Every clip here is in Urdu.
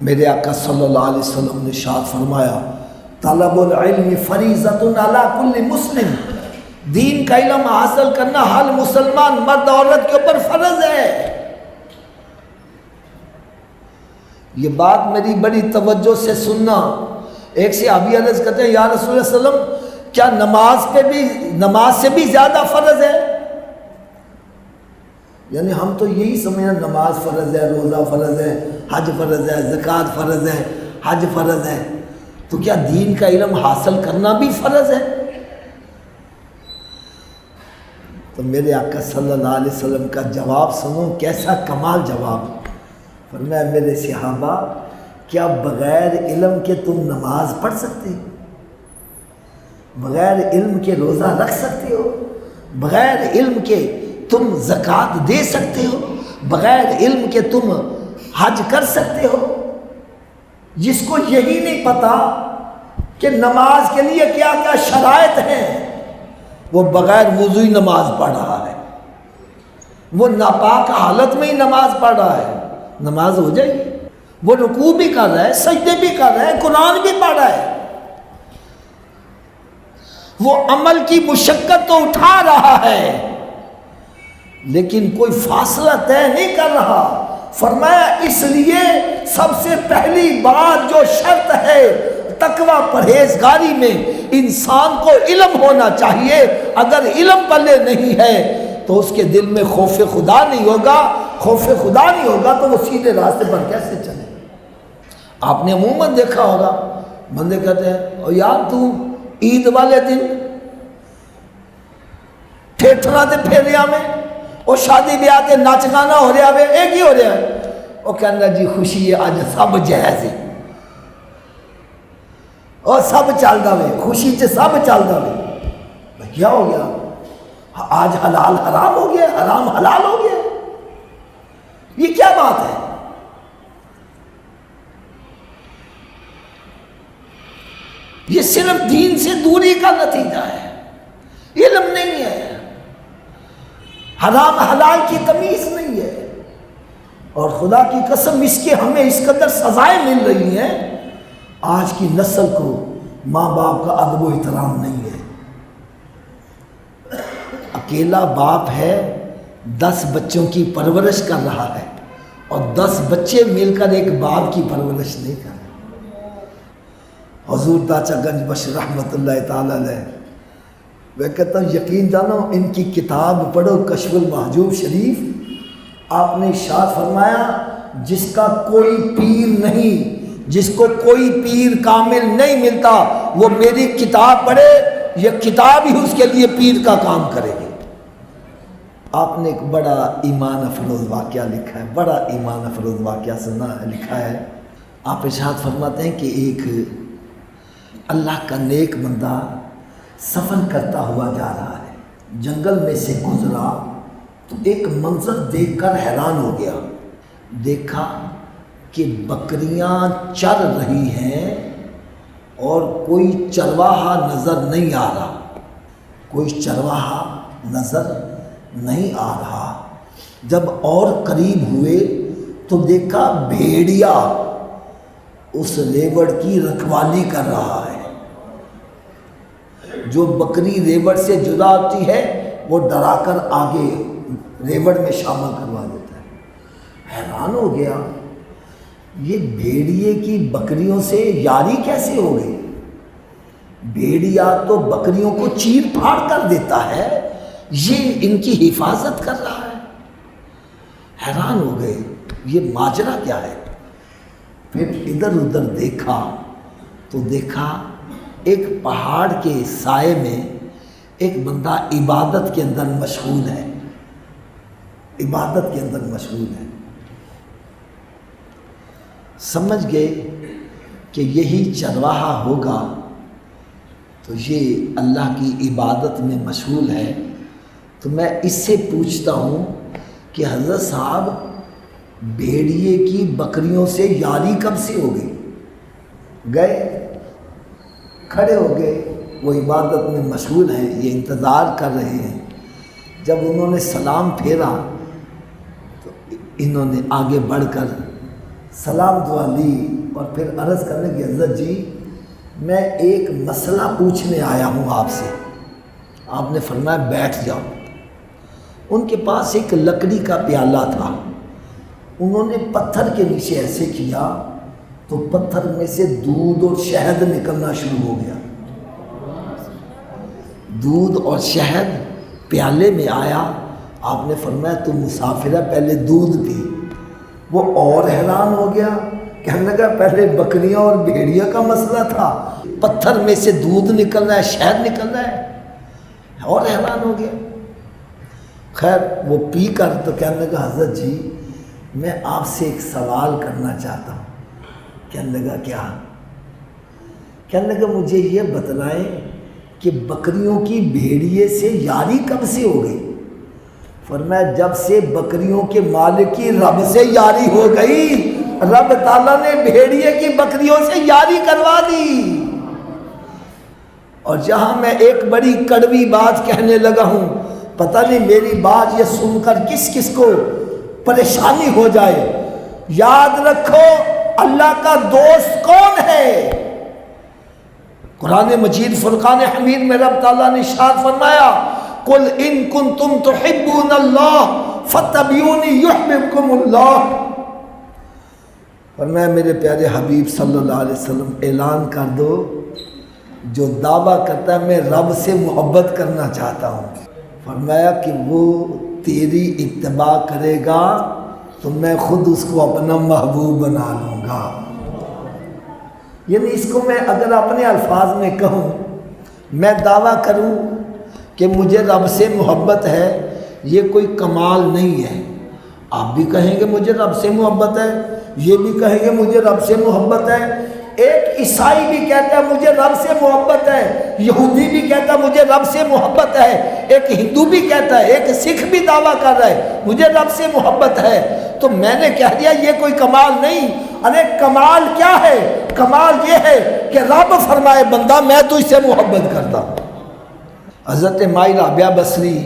میرے آقا صلی اللہ علیہ وسلم نے ارشاد فرمایا طلب العلم فریضۃ علی کل مسلم، دین کا علم حاصل کرنا ہر مسلمان مرد عورت کے اوپر فرض ہے۔ یہ بات میری بڑی توجہ سے سننا۔ ایک صحابی عرض کرتے ہیں یا رسول اللہ صلی اللہ علیہ وسلم کیا نماز سے بھی زیادہ فرض ہے؟ یعنی ہم تو یہی سمجھیں نماز فرض ہے، روزہ فرض ہے، حج فرض ہے، زکوٰۃ فرض ہے، حج فرض ہے، تو کیا دین کا علم حاصل کرنا بھی فرض ہے؟ تو میرے آقا صلی اللہ علیہ وسلم کا جواب سنو، کیسا کمال جواب۔ فرمایا میرے صحابہ کیا بغیر علم کے تم نماز پڑھ سکتے ہو؟ بغیر علم کے روزہ رکھ سکتے ہو؟ بغیر علم کے تم زکوٰۃ دے سکتے ہو؟ بغیر علم کے تم حج کر سکتے ہو؟ جس کو یہی نہیں پتا کہ نماز کے لیے کیا کیا شرائط ہیں، وہ بغیر وضوئی نماز پڑھ رہا ہے، وہ ناپاک حالت میں ہی نماز پڑھ رہا ہے، نماز ہو جائے گی؟ وہ رکوع بھی کر رہا ہے، سجدے بھی کر رہا ہے، قرآن بھی پڑھ رہا ہے، وہ عمل کی مشقت تو اٹھا رہا ہے لیکن کوئی فاصلہ طے نہیں کر رہا۔ فرمایا اس لیے سب سے پہلی بات جو شرط ہے تقویٰ پرہیزگاری میں انسان کو علم ہونا چاہیے۔ اگر علم پلے نہیں ہے تو اس کے دل میں خوف خدا نہیں ہوگا، خوف خدا نہیں ہوگا تو وہ سیدھے راستے پر کیسے چلے؟ آپ نے عموماً دیکھا ہوگا بندے کہتے ہیں او یار تو عید والے دن ٹھیٹھرا دے پھیریا میں اور شادی بیاہ تے ناچ گانا ہو رہا ہے، ایک ہی ہو رہا ہے، وہ کہنا جی خوشی ہے آج سب جائز ہے اور سب چل رہا ہے، خوشی سے سب چل رہا ہے۔ کیا ہو گیا؟ آج حلال حرام ہو گیا، حرام حلال ہو گیا، یہ کیا بات ہے؟ یہ صرف دین سے دوری کا نتیجہ ہے، علم نہیں ہے، حرام حلال کی تمیز نہیں ہے، اور خدا کی قسم اس کے ہمیں اس قدر سزائیں مل رہی ہیں۔ آج کی نسل کو ماں باپ کا ادب و احترام نہیں ہے۔ اکیلا باپ ہے 10 بچوں کی پرورش کر رہا ہے اور 10 بچے مل کر ایک باپ کی پرورش نہیں کر رہے۔ حضور داچا گنج بخش رحمۃ اللہ تعالی علیہ، میں کہتا ہوں یقین جانو ان کی کتاب پڑھو کشف المحجوب شریف، آپ نے ارشاد فرمایا جس کا کوئی پیر نہیں، جس کو کوئی پیر کامل نہیں ملتا وہ میری کتاب پڑھے، یہ کتاب ہی اس کے لیے پیر کا کام کرے گی۔ آپ نے ایک بڑا ایمان افروز واقعہ لکھا ہے، بڑا ایمان افروز واقعہ سنا ہے، لکھا ہے۔ آپ ارشاد فرماتے ہیں کہ ایک اللہ کا نیک بندہ سفر کرتا ہوا جا رہا ہے، جنگل میں سے گزرا تو ایک منظر دیکھ کر حیران ہو گیا۔ دیکھا کہ بکریاں چر رہی ہیں اور کوئی چرواہا نظر نہیں آ رہا، کوئی چرواہا نظر نہیں آ رہا۔ جب اور قریب ہوئے تو دیکھا بھیڑیا اس ریوڑ کی رکھوالی کر رہا ہے۔ جو بکری ریوڑ سے جدا ہوتی ہے وہ ڈرا کر آگے ریوڑ میں شامل کروا دیتا ہے۔ حیران ہو گیا یہ بھیڑیے کی بکریوں سے یاری کیسے ہو گئی؟ بھیڑیا تو بکریوں کو چیر پھاڑ کر دیتا ہے، یہ ان کی حفاظت کر رہا ہے۔ حیران ہو گئے یہ ماجرا کیا ہے؟ پھر ادھر ادھر دیکھا تو دیکھا ایک پہاڑ کے سائے میں ایک بندہ عبادت کے اندر مشغول ہے، عبادت کے اندر مشغول ہے۔ سمجھ گئے کہ یہی چرواہا ہوگا تو یہ اللہ کی عبادت میں مشغول ہے۔ تو میں اس سے پوچھتا ہوں کہ حضرت صاحب بھیڑیے کی بکریوں سے یاری کب سے ہو گئی؟ گئے کھڑے ہو گئے، وہ عبادت میں مشغول ہیں، یہ انتظار کر رہے ہیں۔ جب انہوں نے سلام پھیرا تو انہوں نے آگے بڑھ کر سلام دعا لی اور پھر عرض کرنے کی حضرت جی میں ایک مسئلہ پوچھنے آیا ہوں آپ سے۔ آپ نے فرمایا بیٹھ جاؤ۔ ان کے پاس ایک لکڑی کا پیالہ تھا، انہوں نے پتھر کے نیچے ایسے کیا تو پتھر میں سے دودھ اور شہد نکلنا شروع ہو گیا۔ دودھ اور شہد پیالے میں آیا۔ آپ نے فرمایا تم مسافر ہے، پہلے دودھ پی۔ وہ اور حیران ہو گیا، کہنے لگا پہلے بکریاں اور بھیڑیا کا مسئلہ تھا، پتھر میں سے دودھ نکلنا ہے، شہد نکلنا ہے، اور حیران ہو گیا۔ خیر وہ پی کر تو کہنے لگا حضرت جی میں آپ سے ایک سوال کرنا چاہتا ہوں۔ کہنے لگا کیا؟ کہنے لگا مجھے یہ بتلائیں کہ بکریوں کی بھیڑیے سے یاری کب سے ہو گئی؟ فرمایا جب سے بکریوں کے مالک کی رب سے یاری ہو گئی، رب تعالیٰ نے بھیڑیے کی بکریوں سے یاری کروا دی۔ اور جہاں میں ایک بڑی کڑوی بات کہنے لگا ہوں، پتہ نہیں میری بات یہ سن کر کس کس کو پریشانی ہو جائے، یاد رکھو اللہ کا دوست کون ہے؟ قرآن مجید فرقان حمید میں رب تعالیٰ نے ارشاد فرمایا قل ان کنتم تحبون اللہ فاتبعونی یحببکم اللہ۔ فرمایا میرے پیارے حبیب صلی اللہ علیہ وسلم اعلان کر دو جو دعویٰ کرتا ہے میں رب سے محبت کرنا چاہتا ہوں، فرمایا کہ وہ تیری اتباع کرے گا تو میں خود اس کو اپنا محبوب بنا لوں گا۔ یعنی اس کو میں اگر اپنے الفاظ میں کہوں، میں دعویٰ کروں کہ مجھے رب سے محبت ہے، یہ کوئی کمال نہیں ہے۔ آپ بھی کہیں گے مجھے رب سے محبت ہے، یہ بھی کہیں گے مجھے رب سے محبت ہے، ایک عیسائی بھی کہتا ہے مجھے رب سے محبت ہے، یہودی بھی کہتا ہے مجھے رب سے محبت ہے، ایک ہندو بھی کہتا ہے، ایک سکھ بھی دعویٰ کر رہا ہے مجھے رب سے محبت ہے۔ تو میں نے کہہ دیا یہ کوئی کمال نہیں۔ ارے کمال کیا ہے؟ کمال یہ ہے کہ رب فرمائے بندہ میں تو اس سے محبت کرتا ہوں۔ حضرت مائی رابعہ بصری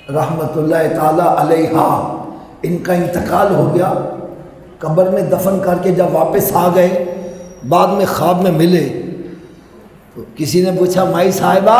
رحمت اللہ تعالی علیہا ان کا انتقال ہو گیا، قبر میں دفن کر کے جب واپس آ گئے بعد میں خواب میں ملے تو کسی نے پوچھا مائی صاحبہ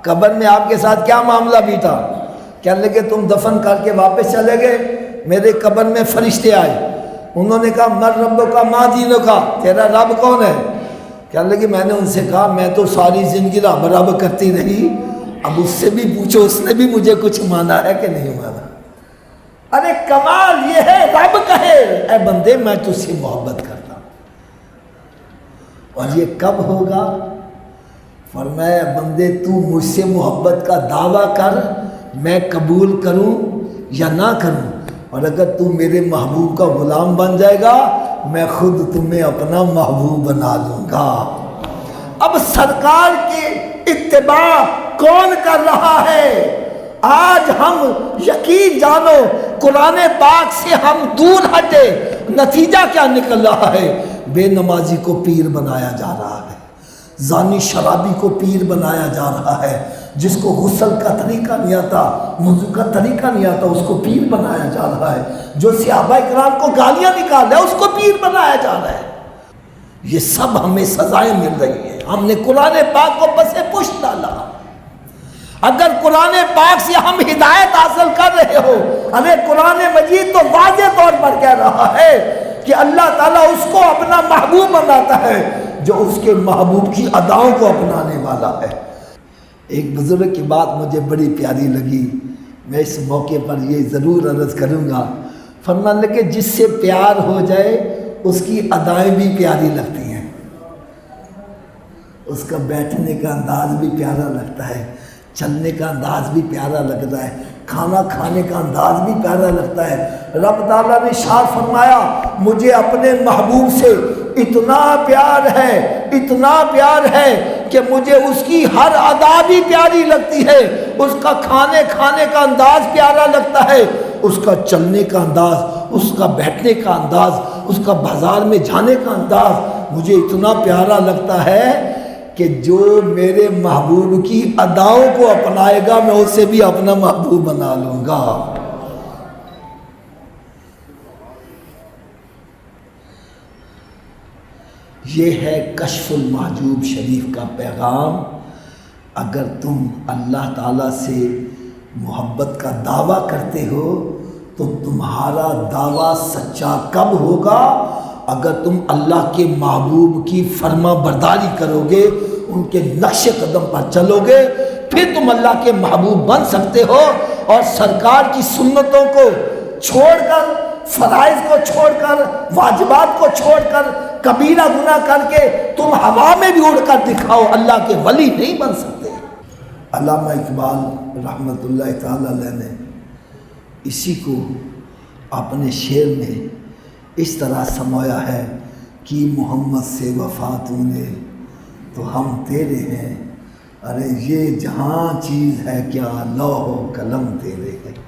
قبر میں آپ کے ساتھ کیا معاملہ بھی تھا؟ کہنے لگے تم دفن کر کے واپس چلے گئے، میرے قبر میں فرشتے آئے، انہوں نے کہا مر رب کا ماں دینوں کا، تیرا رب کون ہے؟ کہنے لگے میں نے ان سے کہا میں تو ساری زندگی رب رب کرتی رہی، اب اس سے بھی پوچھو اس نے بھی مجھے کچھ مانا ہے کہ نہیں مانا۔ ارے کمال یہ ہے رب کہے اے بندے میں تجھ سے محبت کرتا ہوں۔ اور یہ کب ہوگا؟ فرمایا بندے تو مجھ سے محبت کا دعویٰ کر، میں قبول کروں یا نہ کروں، اور اگر تو میرے محبوب کا غلام بن جائے گا میں خود تمہیں اپنا محبوب بنا لوں گا۔ اب سرکار کی اتباع کون کر رہا ہے؟ آج ہم یقین جانو قرآن پاک سے ہم دور ہٹے، نتیجہ کیا نکل رہا ہے؟ بے نمازی کو پیر بنایا جا رہا ہے، زانی شرابی کو پیر بنایا جا رہا ہے، جس کو غسل کا طریقہ نہیں آتا، وضو کا طریقہ نہیں آتا اس کو پیر بنایا جا رہا ہے، جو صحابہ اکرام کو گالیاں نکال رہا ہے اس کو پیر بنایا جا رہا ہے۔ یہ سب ہمیں سزائیں مل رہی ہیں، ہم نے قرآن پاک کو پس پشت ڈالا۔ اگر قرآن پاک سے ہم ہدایت حاصل کر رہے ہو، ارے قرآن مجید تو واضح طور پر کہہ رہا ہے کہ اللہ تعالیٰ اس کو اپنا محبوب بناتا ہے جو اس کے محبوب کی اداؤں کو اپنانے والا ہے۔ ایک بزرگ کی بات مجھے بڑی پیاری لگی، میں اس موقع پر یہ ضرور عرض کروں گا۔ فرمانے لگے جس سے پیار ہو جائے اس کی ادائیں بھی پیاری لگتی ہیں، اس کا بیٹھنے کا انداز بھی پیارا لگتا ہے، چلنے کا انداز بھی پیارا لگتا ہے، کھانا کھانے کا انداز بھی پیارا لگتا ہے۔ رب تعالیٰ نے ارشاد فرمایا مجھے اپنے محبوب سے اتنا پیار ہے، اتنا پیار ہے کہ مجھے اس کی ہر ادا بھی پیاری لگتی ہے، اس کا کھانے کا انداز پیارا لگتا ہے، اس کا چلنے کا انداز، اس کا بیٹھنے کا انداز، اس کا بازار میں جانے کا انداز مجھے اتنا پیارا لگتا ہے کہ جو میرے محبوب کی اداؤں کو اپنائے گا میں اسے بھی اپنا محبوب بنا لوں گا۔ یہ ہے کشف المحجوب شریف کا پیغام۔ اگر تم اللہ تعالیٰ سے محبت کا دعویٰ کرتے ہو تو تمہارا دعویٰ سچا کب ہوگا؟ اگر تم اللہ کے محبوب کی فرما برداری کرو گے، ان کے نقش قدم پر چلو گے، پھر تم اللہ کے محبوب بن سکتے ہو۔ اور سرکار کی سنتوں کو چھوڑ کر، فرائض کو چھوڑ کر، واجبات کو چھوڑ کر، کبیرہ گناہ کر کے تم ہوا میں بھی اڑ کر دکھاؤ، اللہ کے ولی نہیں بن سکتے۔ علامہ اقبال رحمۃ اللہ تعالی علیہ نے اسی کو اپنے شعر میں اس طرح سمایا ہے کہ محمد سے وفا تو نے تو ہم تیرے ہیں، ارے یہ جہاں چیز ہے کیا لوح و قلم تیرے ہیں۔